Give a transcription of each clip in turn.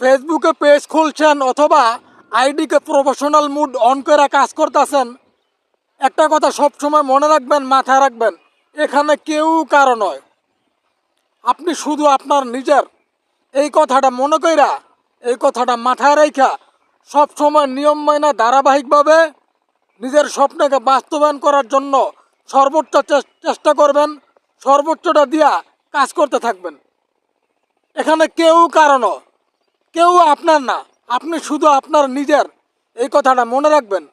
ফেসবুকে পেজ খুলছেন অথবা আইডিকে professional mood on করে কাজ করতেছেন, একটা কথা সবসময় মনে রাখবেন, মাথায় রাখবেন, এখানে কেউ কারো নয়। আপনি শুধু আপনার নিজের এই কথাটা মনে কইরা, এই কথাটা মাথায় রেখা সবসময় নিয়ম মাইনা ধারাবাহিকভাবে নিজের স্বপ্নকে বাস্তবায়ন করার জন্য সর্বোচ্চ চেষ্টা করবেন, সর্বোচ্চটা দিয়া কাজ করতে থাকবেন। এখানে কেউ কারণ, কেউ আপনার না, আপনি শুধু আপনার নিজের, এই কথাটা মনে রাখবেন।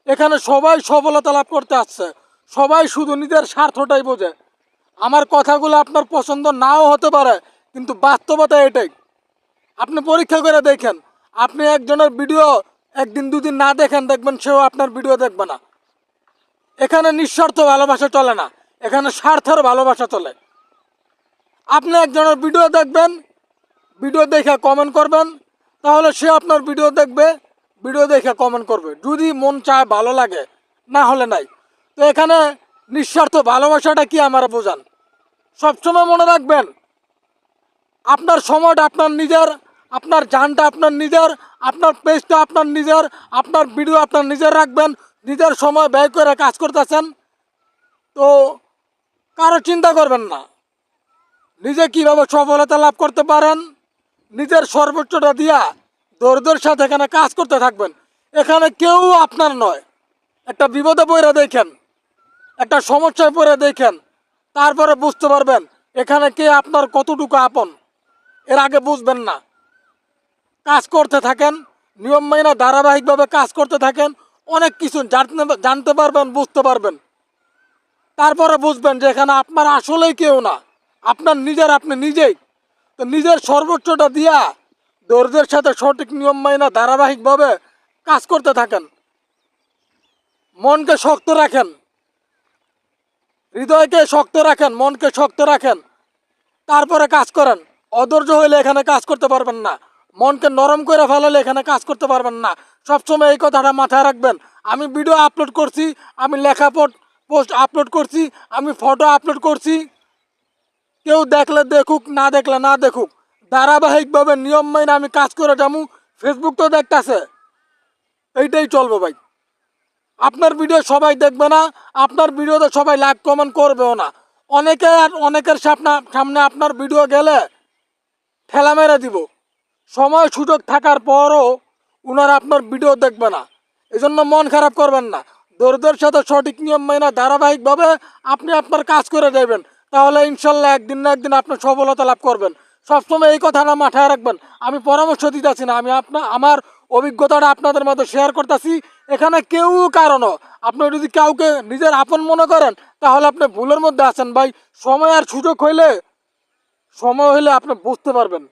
এখানে সবাই সফলতা লাভ করতে আসছে, সবাই শুধু নিজের স্বার্থটাই বোঝে। আমার কথাগুলো আপনার পছন্দ নাও হতে পারে, কিন্তু বাস্তবতা এটাই। আপনি পরীক্ষা করে দেখেন, আপনি একজনের ভিডিও একদিন দুদিন না দেখেন, দেখবেন সেও আপনার ভিডিও দেখবে না। এখানে নিঃস্বার্থ ভালোবাসা চলে না, এখানে স্বার্থের ভালোবাসা চলে। আপনি একজনের ভিডিও দেখবেন, ভিডিও দেখে কমেন্ট করবেন, তাহলে সে আপনার ভিডিও দেখবে, ভিডিও দেখে কমেন্ট করবে, যদি মন চায় ভালো লাগে, না হলে নাই। তো এখানে নিঃস্বার্থ ভালোবাসাটা কি আমার বোঝান। সবসময় মনে রাখবেন, আপনার সময়টা আপনার নিজের, আপনার জানটা আপনার নিজের, আপনার পেজটা আপনার নিজের, আপনার ভিডিও আপনার নিজের রাখবেন। নিজের সময় ব্যয় করে কাজ করতেছেন, তো কারো চিন্তা করবেন না। নিজে কিভাবে সফলতা লাভ করতে পারেন, নিজের সর্বোচ্চটা দিয়া ধৈর্যের সাথে এখানে কাজ করতে থাকবেন। এখানে কেউ আপনার নয়। একটা বিপদে পড়ে দেখেন, একটা সমস্যায় পড়ে দেখেন, তারপরে বুঝতে পারবেন এখানে কে আপনার কতটুকু আপন। এর আগে বুঝবেন না। কাজ করতে থাকেন, নিয়ম মাইনা ধারাবাহিকভাবে কাজ করতে থাকেন, অনেক কিছু জানতে পারবেন, বুঝতে পারবেন। তারপরে বুঝবেন যে এখানে আপনার আসলেই কেউ না, আপনার নিজের, আপনি নিজেই। তো নিজের সর্বোচ্চটা দিয়া ধৈর্যের সাথে সঠিক নিয়ম মাইনা ধারাবাহিকভাবে কাজ করতে থাকেন। মনকে শক্ত রাখেন, হৃদয়কে শক্ত রাখেন, মনকে শক্ত রাখেন, তারপরে কাজ করেন। অধৈর্য হইলে এখানে কাজ করতে পারবেন না, মনকে নরম করে ফেলালে এখানে কাজ করতে পারবেন না। সবসময় এই কথাটা মাথায় রাখবেন। আমি ভিডিও আপলোড করছি, আমি লেখা পোস্ট আপলোড করছি, আমি ফটো আপলোড করছি, কেউ দেখলে দেখুক, না দেখলে না দেখুক, ধারাবাহিকভাবে নিয়ম মাইনে আমি কাজ করে যাবো। ফেসবুক তো দেখতেছে, এইটাই চলবে ভাই। আপনার ভিডিও সবাই দেখবে না, আপনার ভিডিওতে সবাই লাইক কমেন্ট করবেও না। অনেকের সামনে আপনার ভিডিও গেলে ঠেলা মেরে দিব। সময় সুযোগ থাকার পরও ওনারা আপনার ভিডিও দেখবে না, এজন্য মন খারাপ করবেন না। ধৈর্যের সাথে সঠিক নিয়ম মেনে ধারাবাহিকভাবে আপনি আপনার কাজ করে যাবেন, তাহলে ইনশাল্লাহ একদিন না একদিন আপনি সফলতা লাভ করবেন। সবসময় এই কথাটা মাথায় রাখবেন। আমি পরামর্শ দিতেছি না, আমি আমার অভিজ্ঞতাটা আপনাদের মধ্যে শেয়ার করতেছি। এখানে কেউ কারণ, আপনি যদি কাউকে নিজের আপন মনে করেন, তাহলে আপনি ভুলের মধ্যে আছেন ভাই। সময় আর সুযোগ হইলে, সময় হইলে আপনি বুঝতে পারবেন।